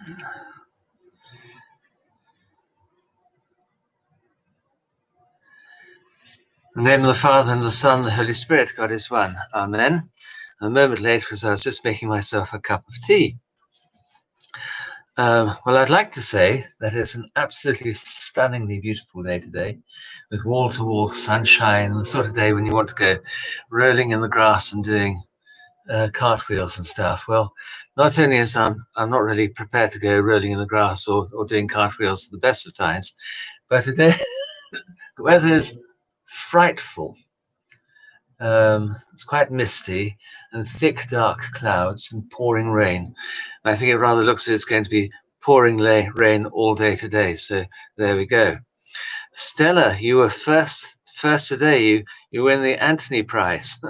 In the name of the Father, and the Son, and the Holy Spirit, God is one. Amen. A moment late because I was just making myself a cup of tea. Well, I'd like to say that it's an absolutely stunningly beautiful day today, with wall-to-wall sunshine, the sort of day when you want to go rolling in the grass and doing cartwheels and stuff. Well, not only is I'm not really prepared to go rolling in the grass or doing cartwheels at the best of times, but today the weather is frightful. It's quite misty and thick, dark clouds and pouring rain. I think it rather looks as if it's going to be pouring rain all day today. So there we go. Stella, you were first today. You win the Anthony Prize.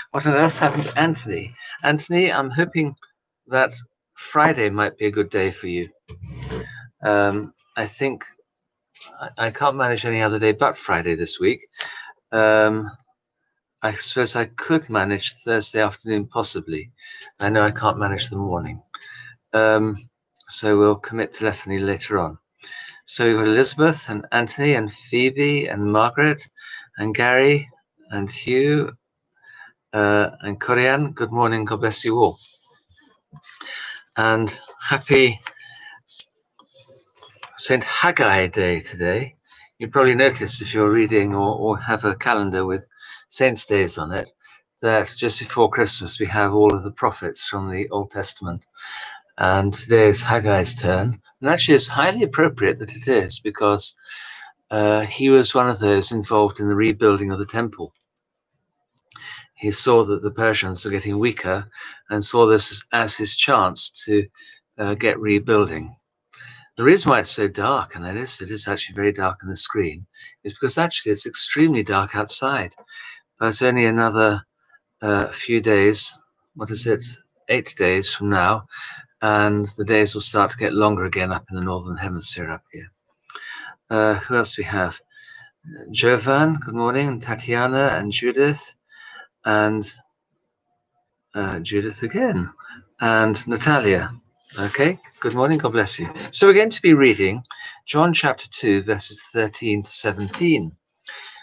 What on earth happened to Anthony? Anthony, I'm hoping that Friday might be a good day for you. I think I can't manage any other day but Friday this week. I suppose I could manage Thursday afternoon, possibly. I know I can't manage the morning. So we'll commit telephony later on. So we've got Elizabeth and Anthony and Phoebe and Margaret and Gary and Hugh and Corian. Good morning. God bless you all. And happy St. Haggai Day today. You probably noticed if you're reading or have a calendar with Saints' Days on it, that just before Christmas we have all of the prophets from the Old Testament. And today is Haggai's turn. And actually it's highly appropriate that it is, because he was one of those involved in the rebuilding of the temple. He saw that the Persians were getting weaker and saw this as his chance to get rebuilding. The reason why it's so dark, and it is actually very dark on the screen, is because actually it's extremely dark outside. But only another few days, 8 days from now, and the days will start to get longer again up in the Northern Hemisphere up here. Who else we have? Jovan, good morning, and Tatiana and Judith, and Judith again, and Natalia. Okay, good morning, God bless you. So we're going to be reading John chapter 2, verses 13 to 17,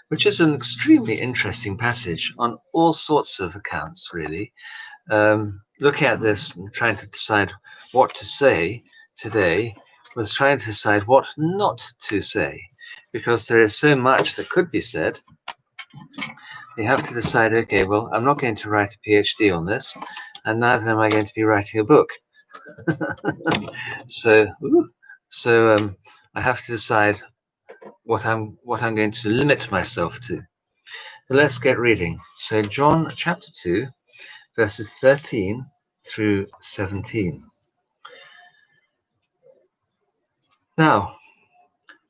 which is an extremely interesting passage on all sorts of accounts, really. Looking at this and trying to decide what to say today was trying to decide what not to say, because there is so much that could be said. You have to decide, okay, well, I'm not going to write a PhD on this, and neither am I going to be writing a book. So I have to decide what I'm going to limit myself to. But let's get reading. So John chapter 2, verses 13 through 17. Now,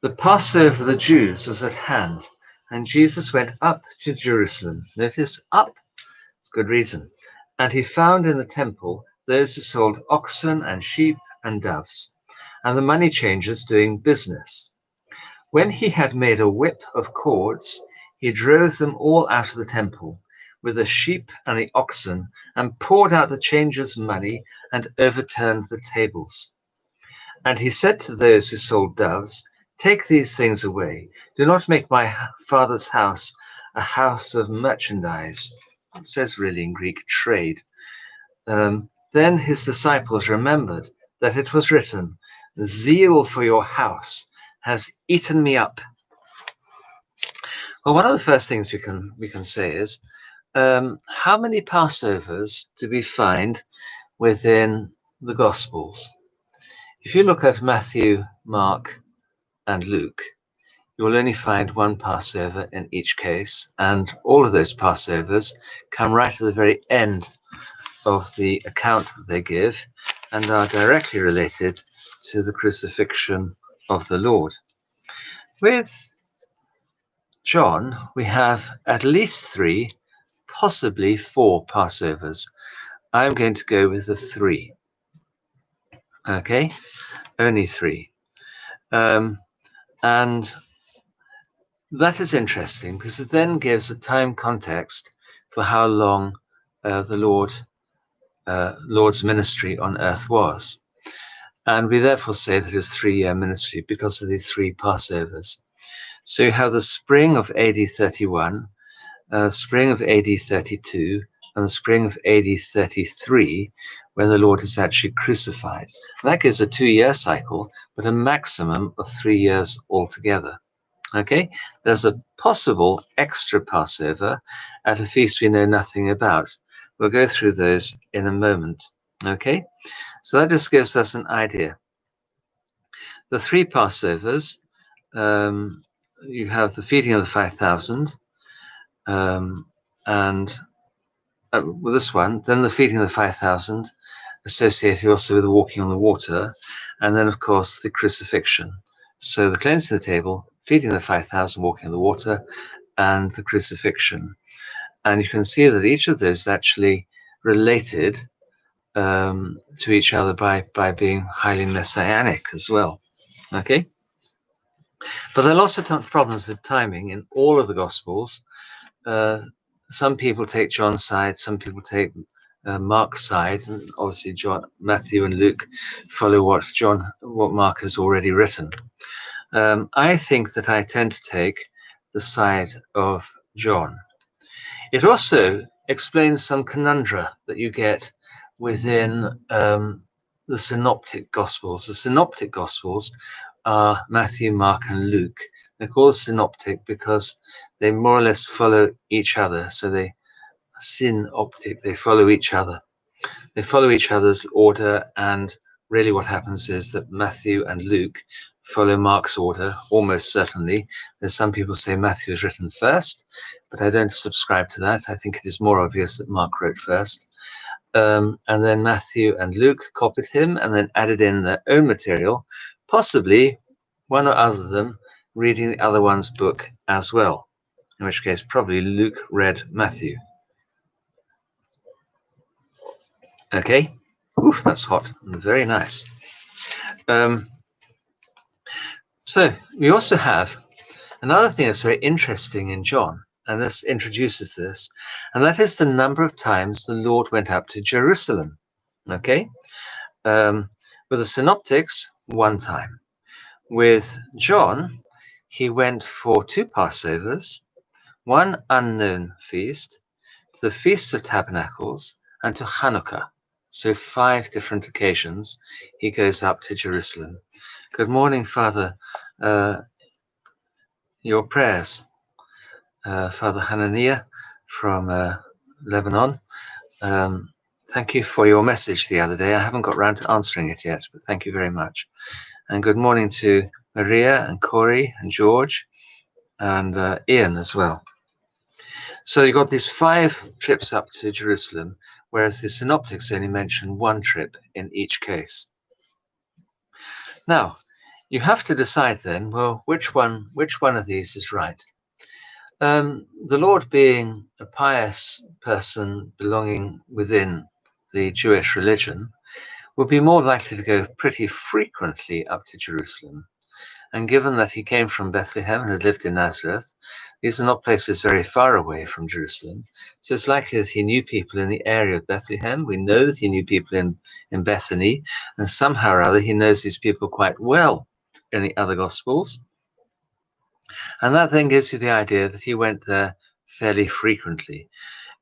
the Passover of the Jews was at hand, and Jesus went up to Jerusalem. Notice up. It's good reason. And he found in the temple those who sold oxen and sheep and doves, and the money changers doing business. When he had made a whip of cords, he drove them all out of the temple with the sheep and the oxen, and poured out the changers' money and overturned the tables. And he said to those who sold doves, "Take these things away. Do not make my Father's house a house of merchandise." It says really in Greek, trade. Then his disciples remembered that it was written, "Zeal for your house has eaten me up." Well, one of the first things we can say is, how many Passovers do we find within the Gospels? If you look at Matthew, Mark, and Luke, you will only find one Passover in each case, and all of those Passovers come right at the very end of the account that they give and are directly related to the crucifixion of the Lord. With John, we have at least 3, possibly 4 Passovers. I'm going to go with the 3. Okay, only 3. And that is interesting because it then gives a time context for how long the Lord Lord's ministry on earth was. And we therefore say that it was 3-year ministry because of these 3 Passovers. So you have the spring of AD 31, spring of AD 32, and the spring of AD 33, when the Lord is actually crucified. And that gives a 2-year cycle, but a maximum of 3 years altogether. Okay, there's a possible extra Passover at a feast we know nothing about. We'll go through those in a moment. Okay, so that just gives us an idea. The 3 Passovers, you have the feeding of the 5,000, and with this one, then the feeding of the 5,000, associated also with the walking on the water, and then, of course, the crucifixion. So the cleansing the table, feeding the 5,000, walking on the water, and the crucifixion. And you can see that each of those is actually related to each other by being highly messianic as well. Okay? But there are lots of problems with timing in all of the Gospels. Some people take John's side, some people take Mark's side, and obviously Matthew and Luke follow what Mark has already written. I think that I tend to take the side of John. It also explains some conundra that you get within the Synoptic Gospels. The Synoptic Gospels are Matthew, Mark, and Luke. They're called synoptic because they more or less follow each other. So they follow each other. They follow each other's order, and really what happens is that Matthew and Luke follow Mark's order, almost certainly. There's some people say Matthew is written first, but I don't subscribe to that. I think it is more obvious that Mark wrote first. And then Matthew and Luke copied him and then added in their own material, possibly one or other of them reading the other one's book as well, in which case probably Luke read Matthew. Okay, oof, that's hot and very nice. So we also have another thing that's very interesting in John, and this introduces this, and that is the number of times the Lord went up to Jerusalem. Okay, with the Synoptics, 1 time. With John, he went for 2 Passovers, 1 unknown feast, to the Feast of Tabernacles, and to Hanukkah. So 5 different occasions he goes up to Jerusalem. Good morning, Father. Your prayers, Father Hananiah from Lebanon. Thank you for your message the other day. I haven't got round to answering it yet, but thank you very much. And good morning to Maria and Corey and George and Ian as well. So you got these 5 trips up to Jerusalem, whereas the Synoptics only mention 1 trip in each case. Now, you have to decide then, well, which one of these is right? The Lord, being a pious person belonging within the Jewish religion, would be more likely to go pretty frequently up to Jerusalem. And given that he came from Bethlehem and had lived in Nazareth, these are not places very far away from Jerusalem. So it's likely that he knew people in the area of Bethlehem. We know that he knew people in Bethany, and somehow or other he knows these people quite well in the other Gospels. And that then gives you the idea that he went there fairly frequently.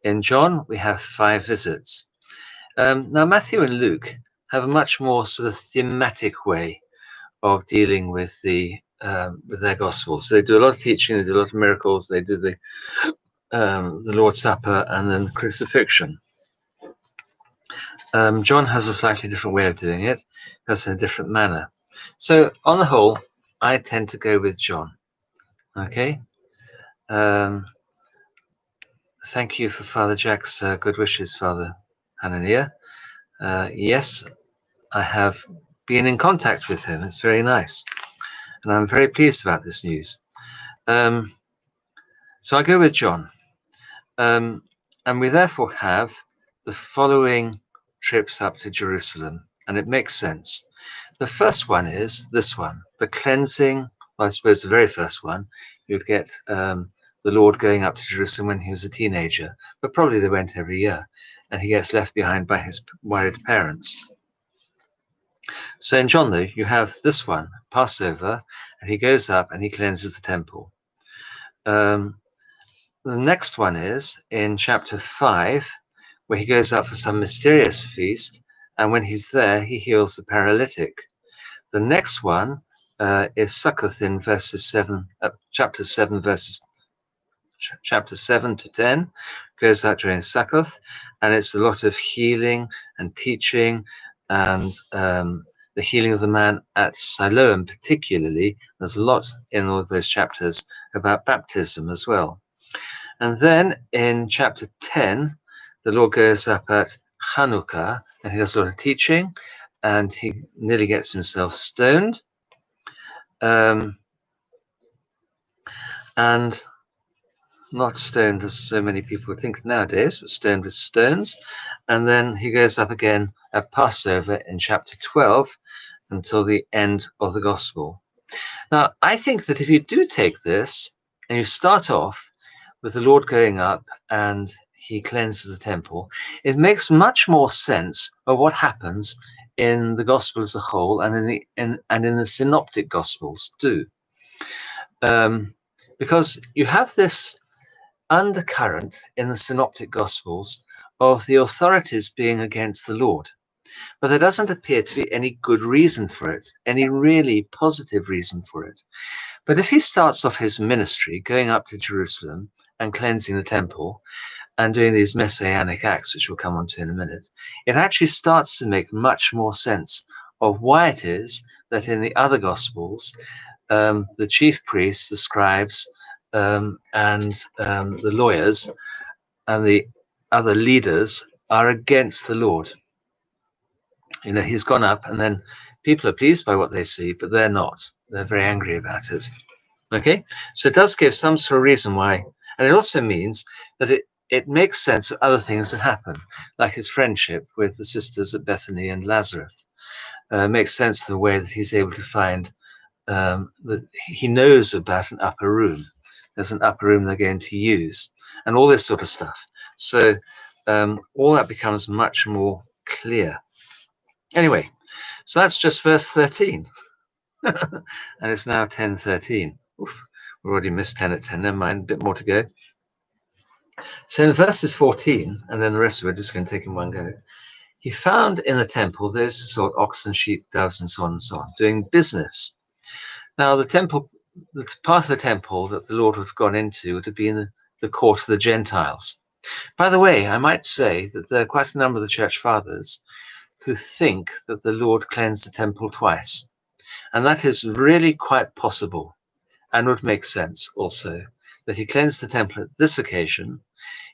In John, we have 5 visits. Now, Matthew and Luke have a much more sort of thematic way of dealing with their Gospels. So they do a lot of teaching, they do a lot of miracles, they do the Lord's Supper and then the crucifixion. John has a slightly different way of doing it. That's in a different manner. So on the whole, I tend to go with John. Okay. Thank you for Father Jack's good wishes, Father Hananiah. Yes, I have been in contact with him. It's very nice. And I'm very pleased about this news. So I go with John. And we therefore have the following trips up to Jerusalem. And it makes sense. The first one is this one, the cleansing. Well, I suppose the very first one, you'd get the Lord going up to Jerusalem when he was a teenager, but probably they went every year. and he gets left behind by his worried parents. So in John, though, you have this one, Passover, and he goes up and he cleanses the temple. The next one is in chapter 5, where he goes up for some mysterious feast, and when he's there, he heals the paralytic. The next one is Succoth in chapter 7 to 10, goes out during Succoth, and it's a lot of healing and teaching, and the healing of the man at Siloam particularly. There's a lot in all of those chapters about baptism as well. And then in chapter 10, the Lord goes up at Hanukkah, and he does a lot of teaching, and he nearly gets himself stoned. And not stoned as so many people think nowadays, but stoned with stones. And then he goes up again at Passover in chapter 12 until the end of the gospel. Now, I think that if you do take this and you start off with the Lord going up and he cleanses the temple, it makes much more sense of what happens in the gospel as a whole and in the synoptic gospels too. Because you have this undercurrent in the synoptic gospels of the authorities being against the Lord. But there doesn't appear to be any good reason for it, any really positive reason for it. But if he starts off his ministry going up to Jerusalem and cleansing the temple and doing these messianic acts, which we'll come on to in a minute, it actually starts to make much more sense of why it is that in the other gospels, the chief priests, the scribes, and the lawyers and the other leaders are against the Lord. You know, he's gone up and then people are pleased by what they see, but they're not. They're very angry about it. Okay, so it does give some sort of reason why. And it also means that it makes sense of other things that happen, like his friendship with the sisters at Bethany and Lazarus. Makes sense the way that he's able to find that he knows about an upper room. There's an upper room they're going to use, and all this sort of stuff. So all that becomes much more clear. Anyway, so that's just verse 13. And it's now 10:13. Oof, we already missed 10 at 10. Never mind, a bit more to go. So in verses 14, and then the rest of it, just going to take in one go. He found in the temple those who sold oxen, sheep, doves, and so on, doing business. Now, the temple, the part of the temple that the Lord would have gone into would have been the court of the Gentiles. By the way, I might say that there are quite a number of the church fathers who think that the Lord cleansed the temple twice. And that is really quite possible and would make sense also, that he cleansed the temple at this occasion.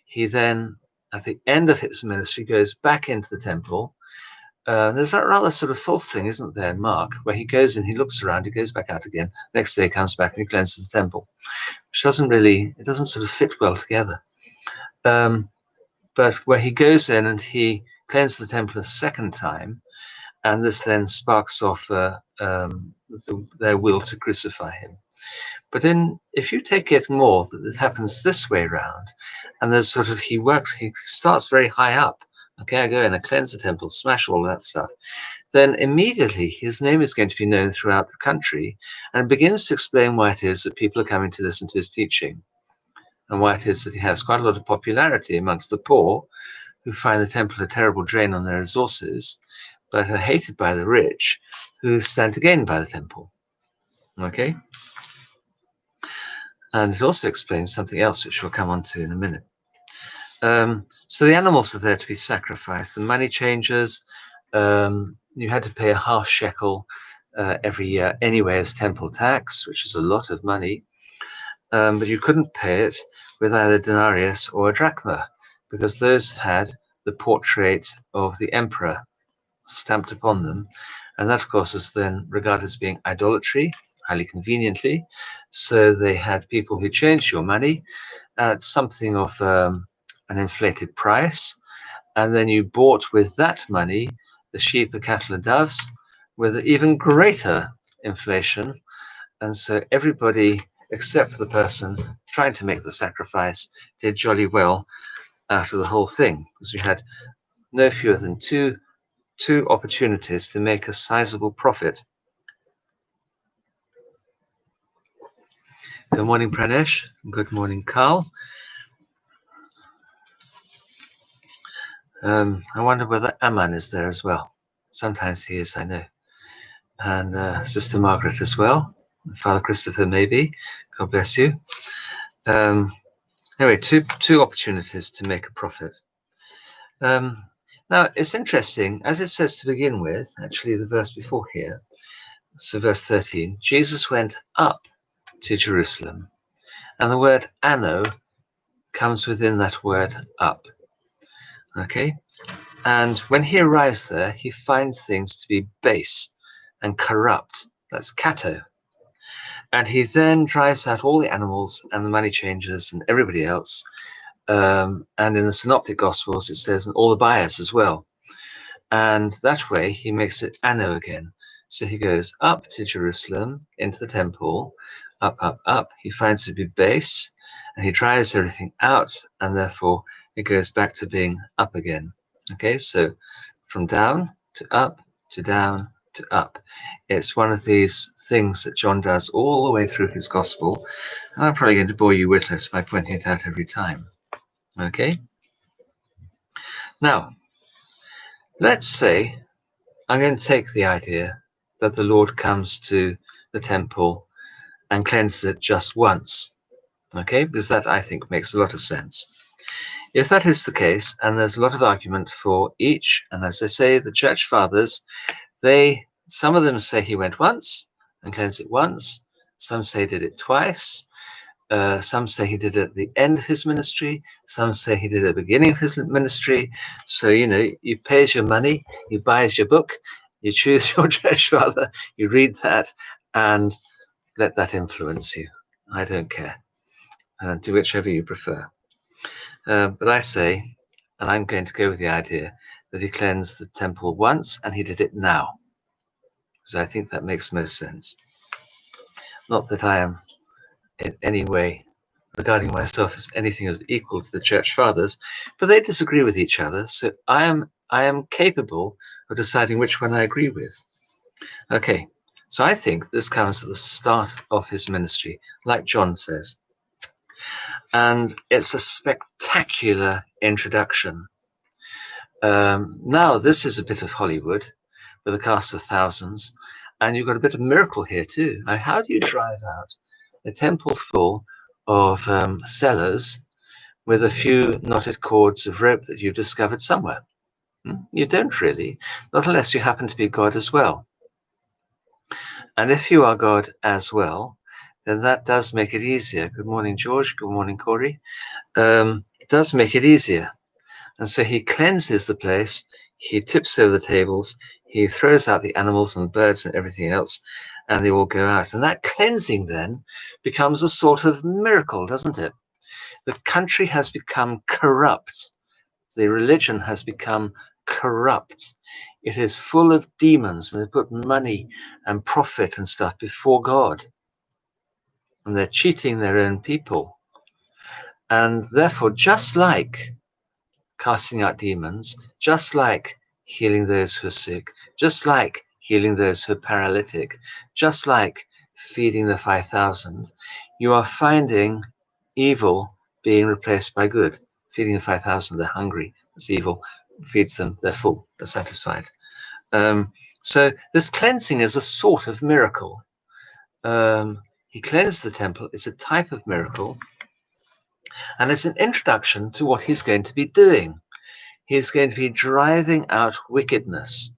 He then, at the end of his ministry, goes back into the temple. There's that rather sort of false thing, isn't there, in Mark, where he goes in, he looks around, he goes back out again. Next day he comes back and he cleanses the temple, which doesn't sort of fit well together. But where he goes in and he cleanses the temple a second time, and this then sparks off their will to crucify him. But if you take it more that it happens this way around, and there's sort of he starts very high up. Okay, I go in, I cleanse the temple, smash all that stuff. Then immediately his name is going to be known throughout the country, and begins to explain why it is that people are coming to listen to his teaching, and why it is that he has quite a lot of popularity amongst the poor, who find the temple a terrible drain on their resources, but are hated by the rich, who stand to gain by the temple. Okay? And it also explains something else, which we'll come on to in a minute. So the animals are there to be sacrificed. The money changers, you had to pay a half shekel every year anyway as temple tax, which is a lot of money. But you couldn't pay it with either denarius or a drachma, because those had the portrait of the emperor stamped upon them. And that, of course, is then regarded as being idolatry, highly conveniently. So they had people who changed your money at something of an inflated price. And then you bought with that money the sheep, the cattle, and doves with an even greater inflation. And so everybody, except for the person trying to make the sacrifice, did jolly well out of the whole thing, because we had no fewer than two opportunities to make a sizable profit. Good morning, Pranesh. Good morning, Carl. I wonder whether Aman is there as well. Sometimes he is, I know. And Sister Margaret as well. Father Christopher, maybe. God bless you. Anyway, two opportunities to make a profit. Now, it's interesting, as it says to begin with, actually the verse before here, so verse 13, Jesus went up to Jerusalem. And the word anno comes within that word up. Okay? And when he arrives there, he finds things to be base and corrupt. That's kato. And he then drives out all the animals and the money changers and everybody else. And in the Synoptic Gospels, it says, and all the buyers as well. And that way, he makes it anno again. So he goes up to Jerusalem, into the temple, up, up, up. He finds it to be base, and he drives everything out, and therefore it goes back to being up again. Okay, so from down to up to down to up. It's one of these things that John does all the way through his gospel, and I'm probably going to bore you witless by pointing it out every time. Okay? Now, let's say I'm going to take the idea that the Lord comes to the temple and cleanses it just once. Okay? Because that, I think, makes a lot of sense. If that is the case, and there's a lot of argument for each, and as I say, the church fathers, some of them say he went once and cleansed it once. Some say he did it twice. Some say he did it at the end of his ministry. Some say he did it at the beginning of his ministry. So, you pay your money, you buy your book, you choose your church father, you read that, and let that influence you. I don't care. Do whichever you prefer. But I say, and I'm going to go with the idea that he cleansed the temple once and he did it now. Because I think that makes most sense. Not that I am in any way regarding myself as anything as equal to the church fathers, but they disagree with each other. So I am capable of deciding which one I agree with. Okay, so I think this comes at the start of his ministry, like John says. And it's a spectacular introduction. Now, this is a bit of Hollywood with a cast of thousands, and you've got a bit of miracle here too. Now, how do you drive out a temple full of sellers with a few knotted cords of rope that you've discovered somewhere? You don't really, not unless you happen to be God as well. And if you are God as well, then that does make it easier. Good morning, George. Good morning, Corey. It does make it easier. And so he cleanses the place, he tips over the tables, he throws out the animals and birds and everything else, and they all go out. And that cleansing then becomes a sort of miracle, doesn't it? The country has become corrupt. The religion has become corrupt. It is full of demons, and they put money and profit and stuff before God. And they're cheating their own people. And therefore, just like casting out demons, just like healing those who are sick, just like healing those who are paralytic, just like feeding the 5,000, you are finding evil being replaced by good. Feeding the 5,000, they're hungry. It's evil. Feeds them, they're full, they're satisfied. So this cleansing is a sort of miracle. He cleansed the temple. It's a type of miracle. And it's an introduction to what he's going to be doing. He's going to be driving out wickedness.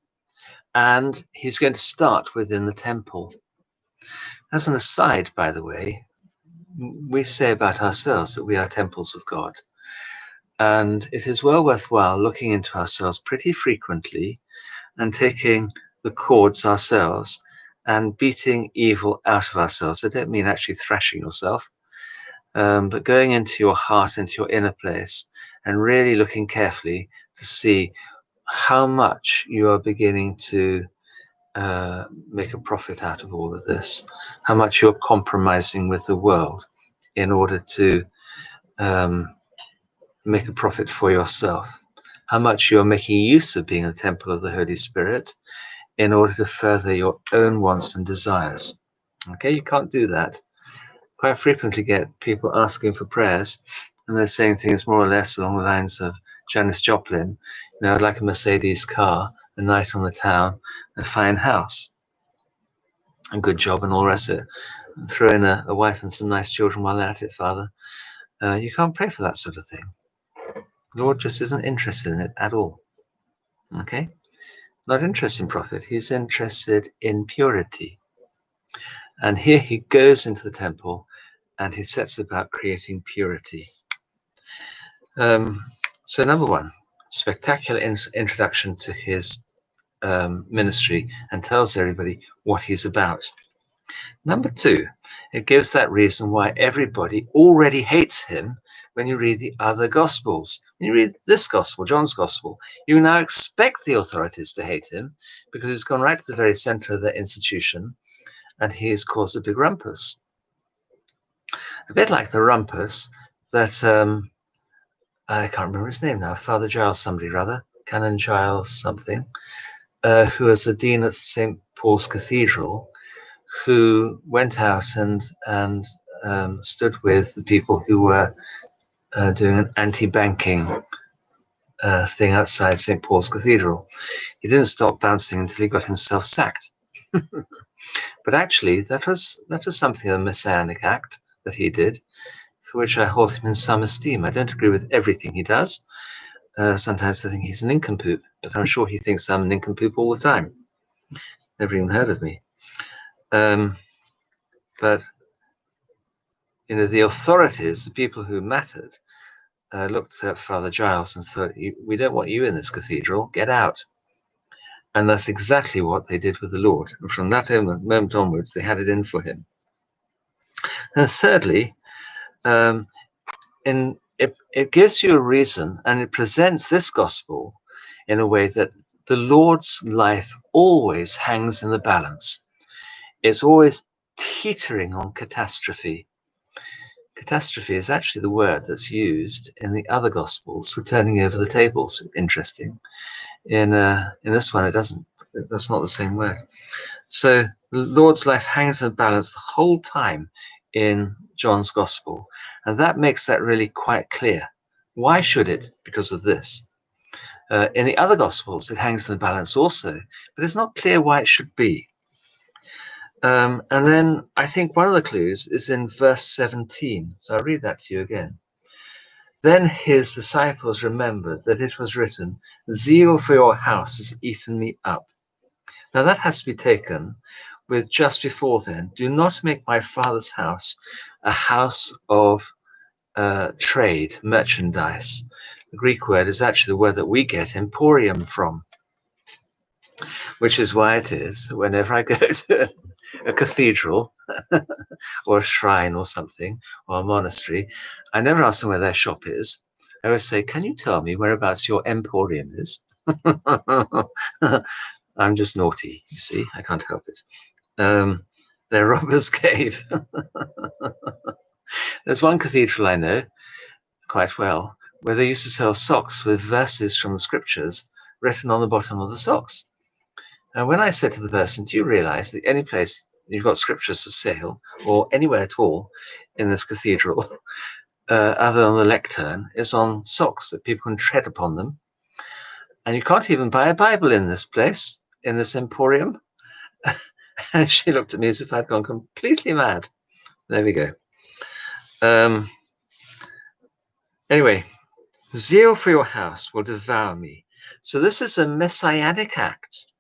And he's going to start within the temple. As an aside, by the way, we say about ourselves that we are temples of God. And it is well worthwhile looking into ourselves pretty frequently and taking the cords ourselves and beating evil out of ourselves. I don't mean actually thrashing yourself, but going into your heart, into your inner place, and really looking carefully to see how much you are beginning to make a profit out of all of this, how much you're compromising with the world in order to make a profit for yourself, how much you're making use of being a temple of the Holy Spirit in order to further your own wants and desires. Okay, you can't do that. Quite frequently get people asking for prayers, and they're saying things more or less along the lines of Janis Joplin, I'd like a Mercedes car, a night on the town, a fine house, a good job, and all the rest of it. Throw in a wife and some nice children while at it, Father. You can't pray for that sort of thing. The Lord just isn't interested in it at all. Okay? Not interested in profit. He's interested in purity. And here he goes into the temple and he sets about creating purity. So number one, spectacular introduction to his ministry and tells everybody what he's about. Number two, it gives that reason why everybody already hates him when you read the other Gospels. When you read this Gospel, John's Gospel, you now expect the authorities to hate him because he's gone right to the very center of their institution and he has caused a big rumpus. A bit like the rumpus that, I can't remember his name now, Father Giles somebody rather, Canon Giles something, who was a dean at St. Paul's Cathedral, who went out and stood with the people who were doing an anti-banking thing outside St. Paul's Cathedral. He didn't stop bouncing until he got himself sacked. But actually, that was something of a messianic act that he did, for which I hold him in some esteem. I don't agree with everything he does. Sometimes I think he's an nincompoop, but I'm sure he thinks I'm a nincompoop all the time. Never even heard of me. But the authorities, the people who mattered, looked at Father Giles and thought, we don't want you in this cathedral, get out. And that's exactly what they did with the Lord. And from that moment onwards, they had it in for him. And thirdly, it gives you a reason, and it presents this gospel in a way that the Lord's life always hangs in the balance. It's always teetering on catastrophe. Catastrophe is actually the word that's used in the other gospels for turning over the tables. Interesting. In this one, that's not the same word. So the Lord's life hangs in balance the whole time in John's gospel. And that makes that really quite clear. Why should it? Because of this. In the other gospels, it hangs in the balance also, but it's not clear why it should be. And then I think one of the clues is in verse 17. So I'll read that to you again. Then his disciples remembered that it was written, "Zeal for your house has eaten me up." Now that has to be taken with just before then, "Do not make my Father's house a house of trade, merchandise." The Greek word is actually the word that we get emporium from, which is why it is that whenever I go to a cathedral or a shrine or something, or a monastery, I never ask them where their shop is. I always say, "Can you tell me whereabouts your emporium is?" I'm just naughty, you see, I can't help it. They're robber's cave. There's one cathedral I know quite well where they used to sell socks with verses from the scriptures written on the bottom of the socks. And when I said to the person, "Do you realize that any place you've got scriptures for sale, or anywhere at all in this cathedral, other than the lectern, is on socks that people can tread upon them? And you can't even buy a Bible in this place, in this emporium." And she looked at me as if I'd gone completely mad. There we go. Anyway, "Zeal for your house will devour me." So this is a messianic act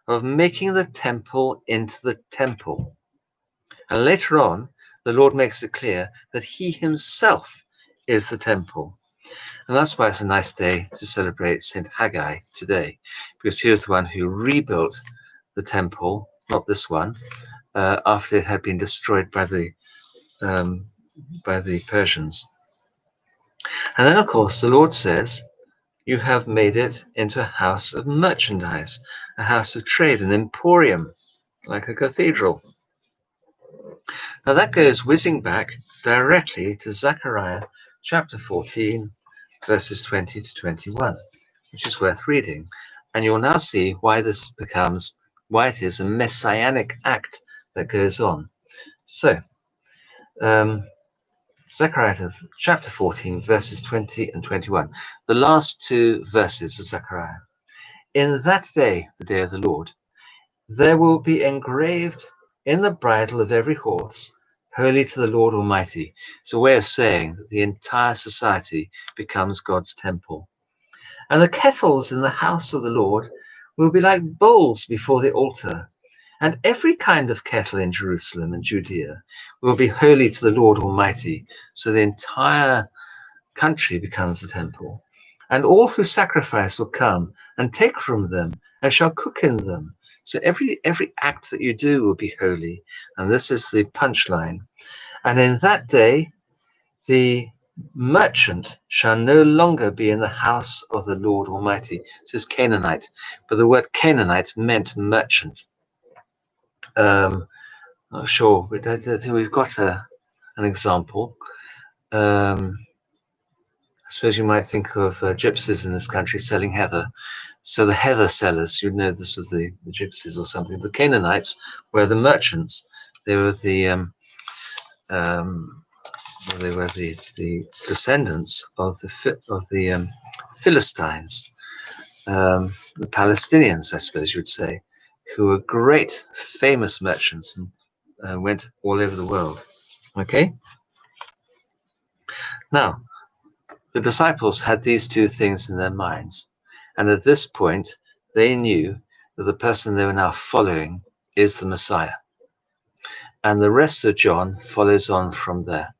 of making the temple into the temple. And later on, the Lord makes it clear that he himself is the temple. And that's why it's a nice day to celebrate St. Haggai today, because here's the one who rebuilt the temple, not this one, after it had been destroyed by the Persians. And then, of course, the Lord says, "You have made it into a house of merchandise, a house of trade, an emporium, like a cathedral." Now that goes whizzing back directly to Zechariah chapter 14, verses 20 to 21, which is worth reading. And you'll now see why it is a messianic act that goes on. So, Zechariah chapter 14, verses 20 and 21, the last two verses of Zechariah. In that day, the day of the Lord, there will be engraved in the bridle of every horse, holy to the Lord Almighty. It's a way of saying that the entire society becomes God's temple. And the kettles in the house of the Lord will be like bowls before the altar. And every kind of kettle in Jerusalem and Judea will be holy to the Lord Almighty. So the entire country becomes a temple. And all who sacrifice will come and take from them and shall cook in them. So every act that you do will be holy. And this is the punchline. And in that day, the merchant shall no longer be in the house of the Lord Almighty. It says Canaanite, but the word Canaanite meant merchant. Not sure, but I think we've got an example. I suppose you might think of gypsies in this country selling heather. So the heather sellers, you'd know this was the gypsies or something. The Canaanites were the merchants. They were the descendants of the Philistines, the Palestinians, I suppose you'd say, who were great, famous merchants and went all over the world. Okay? Now, the disciples had these two things in their minds. And at this point, they knew that the person they were now following is the Messiah. And the rest of John follows on from there.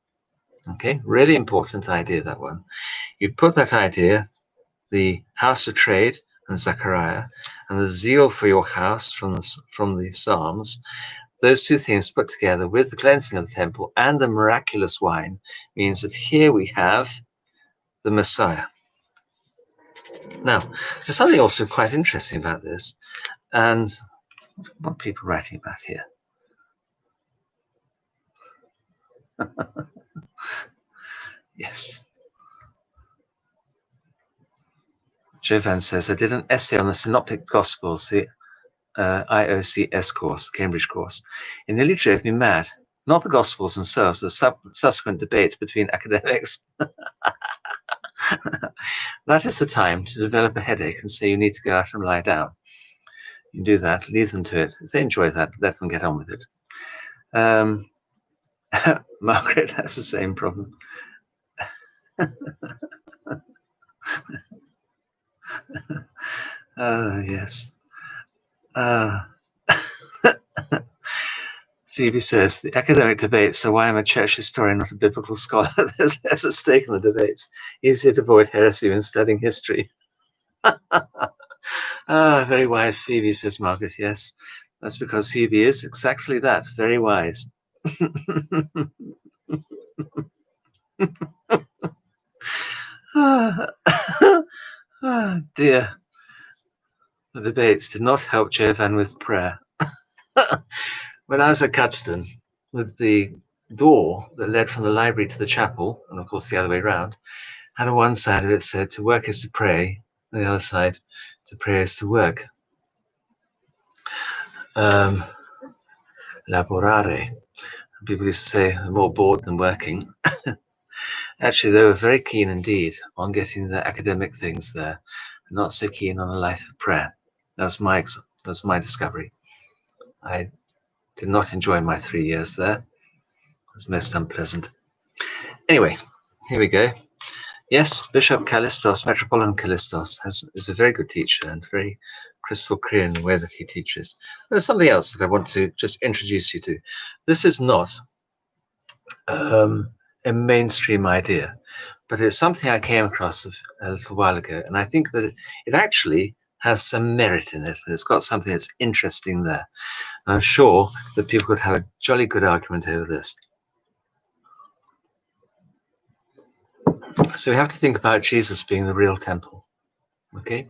Okay? Really important idea, that one. You put that idea, the house of trade and Zechariah, and the zeal for your house from the Psalms, those two things put together with the cleansing of the temple and the miraculous wine means that here we have the Messiah. Now, there's something also quite interesting about this, and what are people writing about here? Yes. Jovan says, I did an essay on the Synoptic Gospels, the IOCS course, the Cambridge course. It nearly drove me mad. Not the Gospels themselves, the subsequent debate between academics. That is the time to develop a headache and say you need to go out and lie down. You do that, leave them to it. If they enjoy that, let them get on with it. Margaret has the same problem. Yes. Phoebe says, the academic debates are why I'm a church historian, not a biblical scholar. There's less at stake in the debates. Easier to avoid heresy when studying history. Very wise, Phoebe, says Margaret. Yes, that's because Phoebe is exactly that, very wise. Dear. The debates did not help Jovan with prayer. When I was at Cuddesdon, with the door that led from the library to the chapel, and of course the other way around, had on one side of it said, to work is to pray, and the other side, to pray is to work. Laborare. People used to say, I'm more bored than working. Actually, they were very keen indeed on getting the academic things there, and not so keen on a life of prayer. That's my discovery. I did not enjoy my 3 years there. It was most unpleasant. Anyway, here we go. Yes, Bishop Callistos, Metropolitan Callistos, is a very good teacher and very crystal clear in the way that he teaches. There's something else that I want to just introduce you to. This is not a mainstream idea, but it's something I came across a little while ago, and I think that it actually has some merit in it, and it's got something that's interesting there. And I'm sure that people could have a jolly good argument over this. So we have to think about Jesus being the real temple. Okay?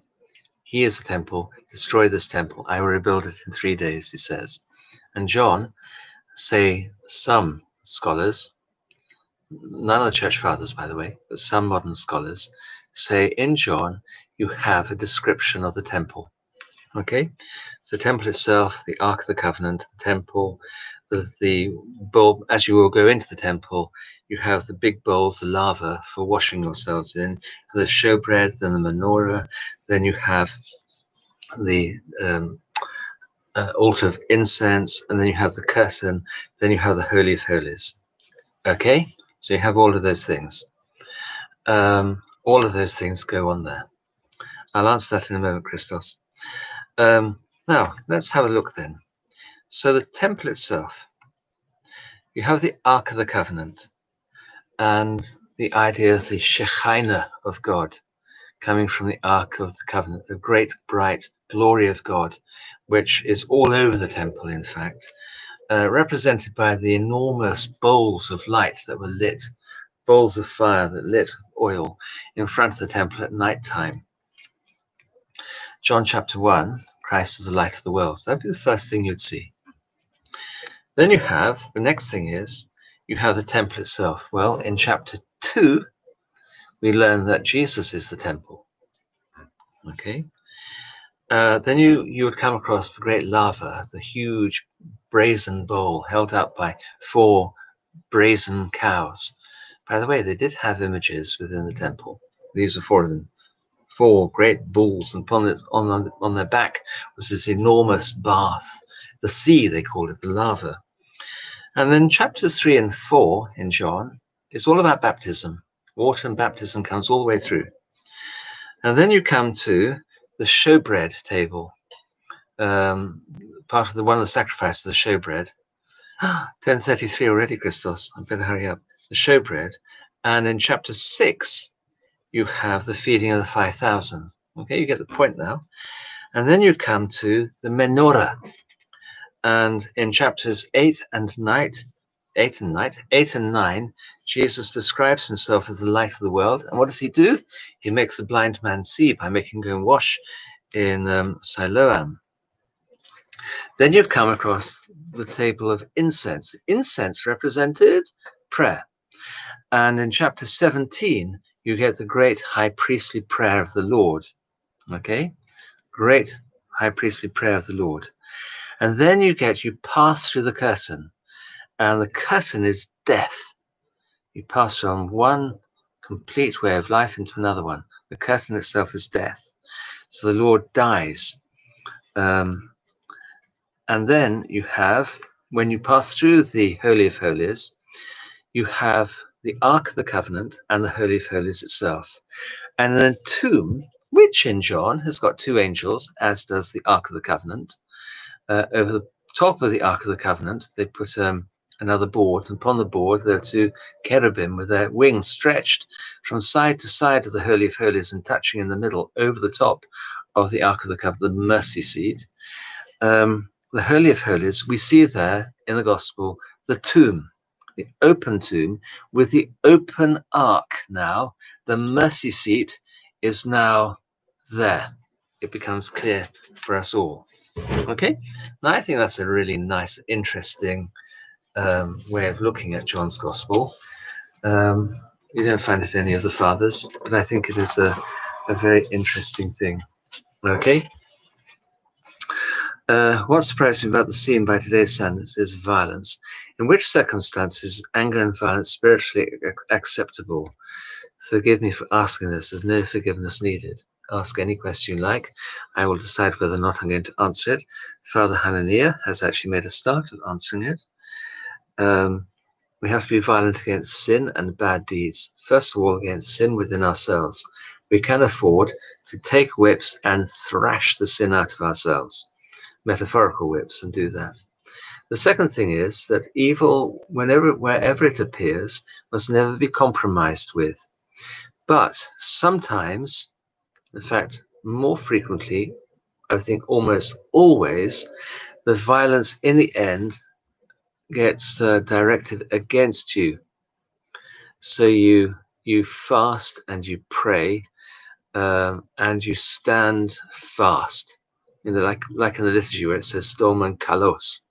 He is the temple. Destroy this temple. I will rebuild it in 3 days, he says. And John, say some scholars, none of the church fathers, by the way, but some modern scholars say in John, you have a description of the temple. Okay, so the temple itself, the Ark of the Covenant, the temple, the bowl. As you will go into the temple, you have the big bowls, the lava for washing yourselves in, the showbread, then the menorah, then you have the altar of incense, and then you have the curtain, then you have the Holy of Holies. Okay, so you have all of those things. All of those things go on there. I'll answer that in a moment, Christos. Now, let's have a look then. So the temple itself, you have the Ark of the Covenant and the idea of the Shekinah of God coming from the Ark of the Covenant, the great bright glory of God, which is all over the temple, in fact, represented by the enormous bowls of light that were lit, bowls of fire that lit oil in front of the temple at night time. John chapter 1, Christ is the light of the world. So that'd be the first thing you'd see. Then you have, the next thing is, you have the temple itself. Well, in chapter 2, we learn that Jesus is the temple. Okay. Then you would come across the great lava, the huge brazen bowl held up by 4 brazen cows. By the way, they did have images within the temple. These are 4 of them. 4 great bulls, and on their back was this enormous bath. The sea, they called it, the lava. And then chapters 3 and 4 in John is all about baptism. Water and baptism comes all the way through. And then you come to the showbread table, part of one of the sacrifices, the showbread. 10:33 already, Christos. I better hurry up. The showbread. And in chapter 6, you have the feeding of the 5,000. Okay, you get the point now. And then you come to the menorah. And in chapters 8 and 9, Jesus describes himself as the light of the world. And what does he do? He makes the blind man see by making him go and wash in Siloam. Then you come across the table of incense. The incense represented prayer. And in chapter 17, you get the great high priestly prayer of the Lord. Okay? Great high priestly prayer of the Lord. And then you pass through the curtain. And the curtain is death. You pass from one complete way of life into another one. The curtain itself is death. So the Lord dies. And then you have, when you pass through the Holy of Holies, you have the Ark of the Covenant and the Holy of Holies itself. And then a tomb, which in John has got 2 angels, as does the Ark of the Covenant. Over the top of the Ark of the Covenant, they put another board, and upon the board there are 2 cherubim with their wings stretched from side to side of the Holy of Holies and touching in the middle over the top of the Ark of the Covenant, the mercy seat. The Holy of Holies, we see there in the Gospel, the tomb, the open tomb with the open ark now. The mercy seat is now there. It becomes clear for us all. Okay, now I think that's a really nice, interesting way of looking at John's Gospel. You don't find it in any of the fathers, but I think it is a very interesting thing. Okay. What surprised me about the scene by today's standards is violence. In which circumstances is anger and violence spiritually acceptable? Forgive me for asking this. There's no forgiveness needed. Ask any question you like. I will decide whether or not I'm going to answer it. Father Hananiah has actually made a start of answering it. We have to be violent against sin and bad deeds. First of all, against sin within ourselves. We can afford to take whips and thrash the sin out of ourselves. Metaphorical whips, and do that. The second thing is that evil, wherever it appears, must never be compromised with. But sometimes, in fact, more frequently, I think almost always, the violence in the end gets directed against you. So you fast and you pray, and you stand fast. Like in the liturgy where it says storm and kalos.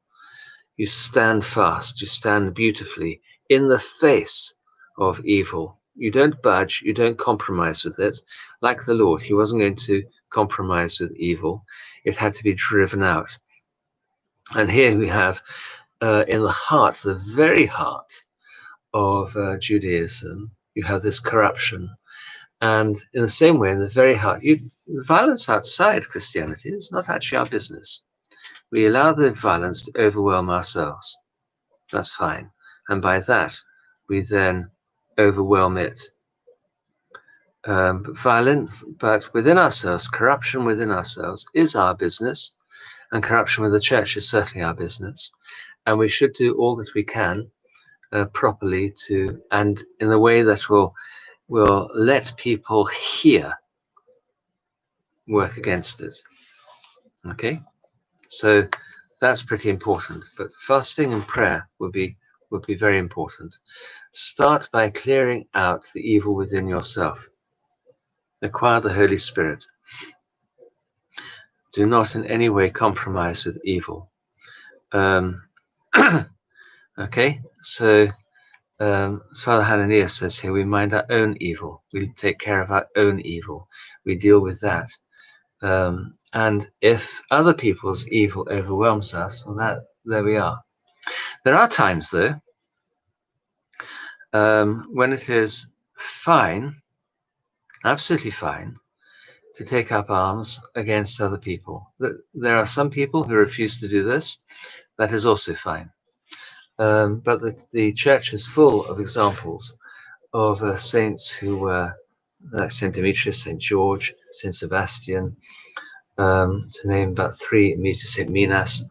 You stand fast, you stand beautifully in the face of evil. You don't budge, you don't compromise with it. Like the Lord, he wasn't going to compromise with evil. It had to be driven out. And here we have in the heart, the very heart of Judaism, you have this corruption. And in the same way, in the very heart, violence outside Christianity is not actually our business. We allow the violence to overwhelm ourselves. That's fine. And by that, we then overwhelm it. But within ourselves, corruption within ourselves is our business, and corruption with the church is certainly our business. And we should do all that we can properly and in a way that will let people hear work against it. Okay, so that's pretty important. But fasting and prayer would be very important. Start by clearing out the evil within yourself. Acquire the Holy Spirit. Do not in any way compromise with evil. Okay, so as Father Hananiah says here, we mind our own evil. We take care of our own evil. We deal with that. And if other people's evil overwhelms us, well, there we are. There are times, though, when it is fine, absolutely fine, to take up arms against other people. There are some people who refuse to do this. That is also fine. But the church is full of examples of saints who were like St. Demetrius, St. George, St. Sebastian, to name about three, immediately St. Minas,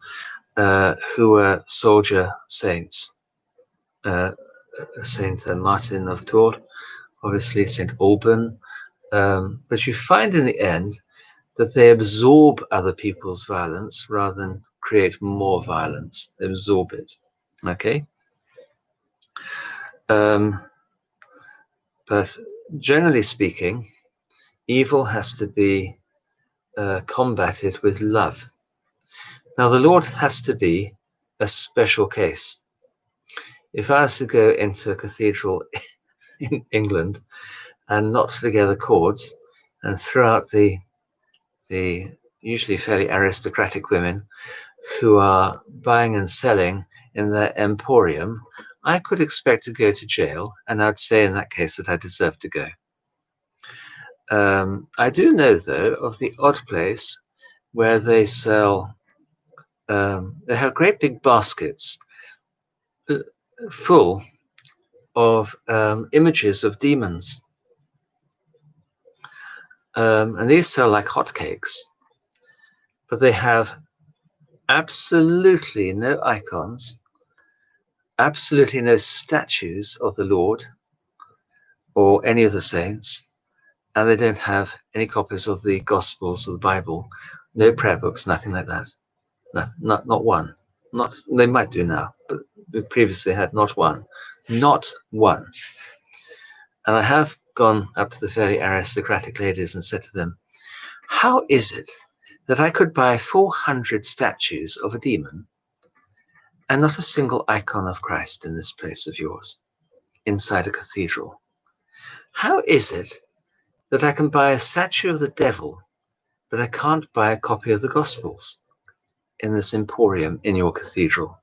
who were soldier saints. St. Martin of Tours, obviously St. Alban. But you find in the end that they absorb other people's violence rather than create more violence. They absorb it. Okay? But generally speaking, evil has to be combated with love. Now, the Lord has to be a special case. If I was to go into a cathedral in England and knot together chords and throw out the usually fairly aristocratic women who are buying and selling in their emporium, I could expect to go to jail, and I'd say in that case that I deserve to go. I do know, though, of the odd place where they sell, they have great big baskets full of images of demons. And these sell like hotcakes, but they have absolutely no icons, absolutely no statues of the Lord or any of the saints, and they don't have any copies of the Gospels or the Bible, no prayer books, nothing like that. Not one. They might do now, but previously had not one. Not one. And I have gone up to the fairly aristocratic ladies and said to them, how is it that I could buy 400 statues of a demon and not a single icon of Christ in this place of yours, inside a cathedral? How is it that I can buy a statue of the devil, but I can't buy a copy of the Gospels in this emporium in your cathedral?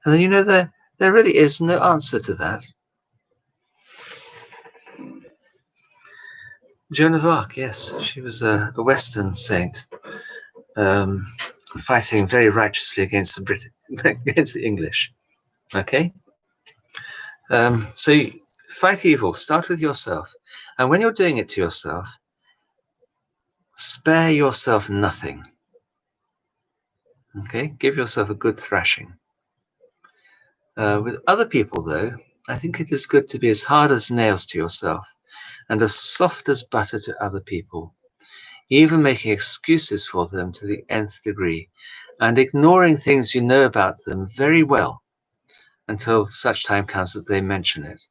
And then, there really is no answer to that. Joan of Arc, yes, she was a Western saint, fighting very righteously against the English. Okay, so fight evil. Start with yourself, and when you're doing it to yourself, spare yourself nothing. Okay, give yourself a good thrashing. With other people, though, I think it is good to be as hard as nails to yourself and as soft as butter to other people, even making excuses for them to the nth degree and ignoring things you know about them very well until such time comes that they mention it.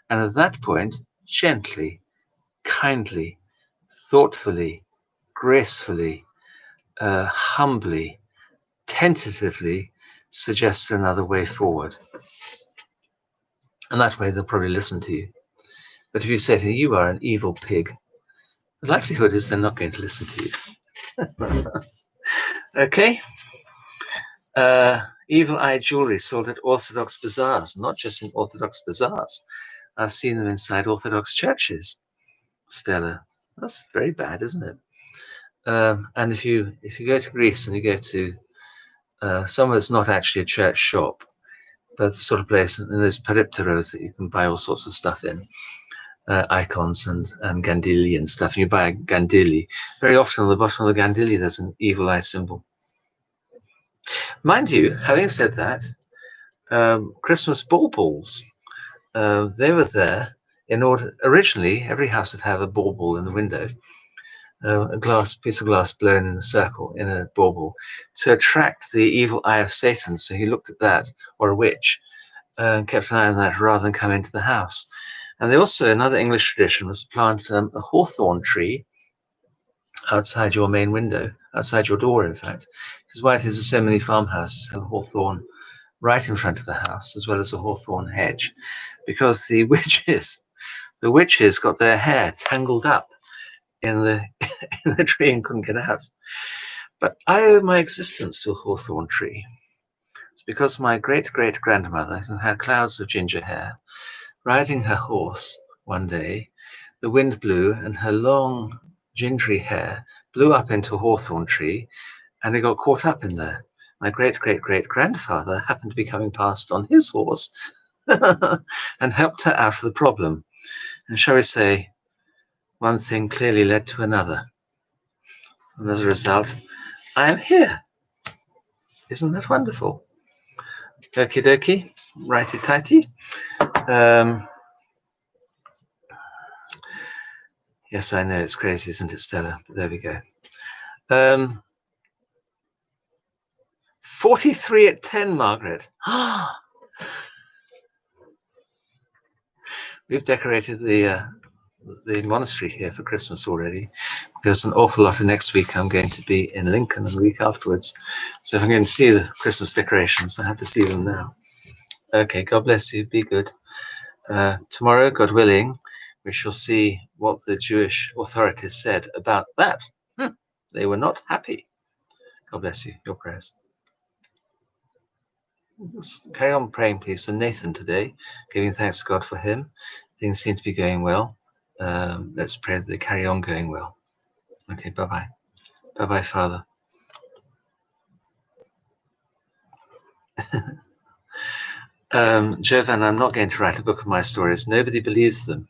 And at that point, gently, kindly, thoughtfully, gracefully, humbly, tentatively suggest another way forward. And that way they'll probably listen to you. But if you say to them, you are an evil pig, the likelihood is they're not going to listen to you. Okay. Evil eye jewelry sold at Orthodox bazaars, not just in Orthodox bazaars. I've seen them inside Orthodox churches. Stella, that's very bad, isn't it? And if you go to Greece and you go to somewhere that's not actually a church shop, but the sort of place, and there's peripteros that you can buy all sorts of stuff in, icons and gandili and stuff. And you buy a gandili. Very often on the bottom of the gandili there's an evil eye symbol. Mind you, having said that, Christmas baubles, they were there in order. Originally, every house would have a bauble in the window, a piece of glass blown in a circle in a bauble, to attract the evil eye of Satan. So he looked at that, or a witch, and kept an eye on that rather than come into the house. And they also, another English tradition was to plant a hawthorn tree outside your main window, outside your door, in fact. Which is why it is that so many farmhouses have hawthorn right in front of the house, as well as a hawthorn hedge, because the witches got their hair tangled up in the in the tree and couldn't get out. But I owe my existence to a hawthorn tree. It's because my great-great-grandmother, who had clouds of ginger hair, riding her horse one day, the wind blew and her long gingery hair blew up into a hawthorn tree, and it got caught up in there. My great-great-great-grandfather happened to be coming past on his horse and helped her out of the problem. And shall we say, one thing clearly led to another. And as a result, I am here. Isn't that wonderful? Okie dokie, righty tighty. Yes, I know it's crazy, isn't it, Stella? But there we go. 43 at 10, Margaret. We've decorated the monastery here for Christmas already. There's an awful lot of next week. I'm going to be in Lincoln and the week afterwards. So if I'm going to see the Christmas decorations, I have to see them now. Okay, God bless you. Be good. Tomorrow, God willing, we shall see what the Jewish authorities said about that. They were not happy. God bless you. Your prayers. Let's carry on praying, please. So Nathan today, giving thanks to God for him. Things seem to be going well. Let's pray that they carry on going well. Okay, bye-bye. Bye-bye, Father. Jovan, I'm not going to write a book of my stories. Nobody believes them.